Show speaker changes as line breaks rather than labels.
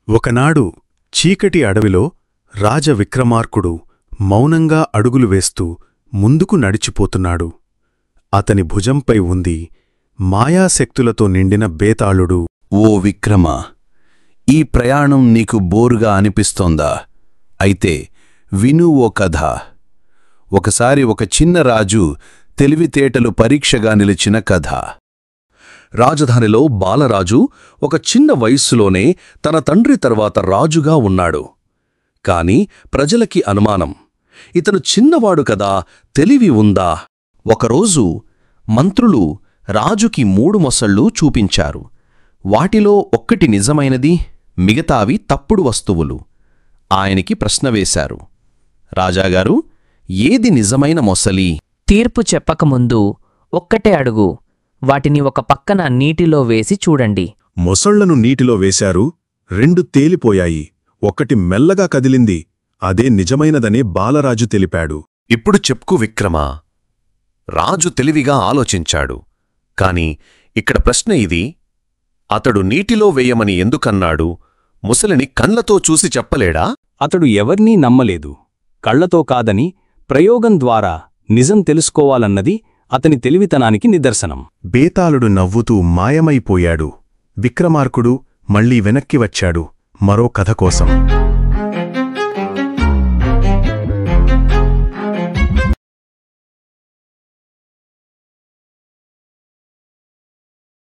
ఒకనాడు చీకటి అడవిలో రాజ విక్రమార్కుడు మౌనంగా అడుగులు వేస్తూ ముందుకు నడిచిపోతున్నాడు. అతని భుజంపై ఉంది మాయాశక్తులతో నిండిన బేతాళుడు.
ఓ విక్రమా, ఈ ప్రయాణం నీకు బోరుగా అనిపిస్తోందా? అయితే విను ఓ కథ. ఒకసారి ఒక చిన్న రాజు తెలివితేటలు పరీక్షగా నిలిచిన కథ. రాజధానిలో బాలరాజు ఒక చిన్న వయస్సులోనే తన తండ్రి తర్వాత రాజుగా ఉన్నాడు. కాని ప్రజలకి అనుమానం, ఇతను చిన్నవాడు కదా, తెలివి ఉందా? ఒకరోజు మంత్రులు రాజుకి 3 మొసళ్ళు చూపించారు. వాటిలో ఒక్కటి నిజమైనది, మిగతావి తప్పుడు వస్తువులు. ఆయనకి ప్రశ్న వేశారు, రాజాగారు, ఏది నిజమైన మొసలి?
తీర్పు చెప్పకముందు ఒక్కటే అడుగు. వాటిని ఒక పక్కన నీటిలో వేసి చూడండి.
మొసళ్లను నీటిలో వేశారు. 2 తేలిపోయాయి. ఒకటి మెల్లగా కదిలింది. అదే నిజమైనదని బాలరాజు తెలిపాడు.
ఇప్పుడు చెప్పుకు విక్రమా. రాజు తెలివిగా ఆలోచించాడు. కాని ఇక్కడ ప్రశ్న ఇది, అతడు నీటిలో వేయమని ఎందుకన్నాడు? ముసలిని కళ్లతో చూసి చెప్పలేడా?
అతడు ఎవర్నీ నమ్మలేదు. కళ్లతో కాదని ప్రయోగం ద్వారా నిజం తెలుసుకోవాలన్నది అతని తెలివితనానికి నిదర్శనం.
బేతాళుడు నవ్వుతూ మాయమైపోయాడు. విక్రమార్కుడు మళ్లీ వెనక్కి వచ్చాడు మరో కథ కోసం.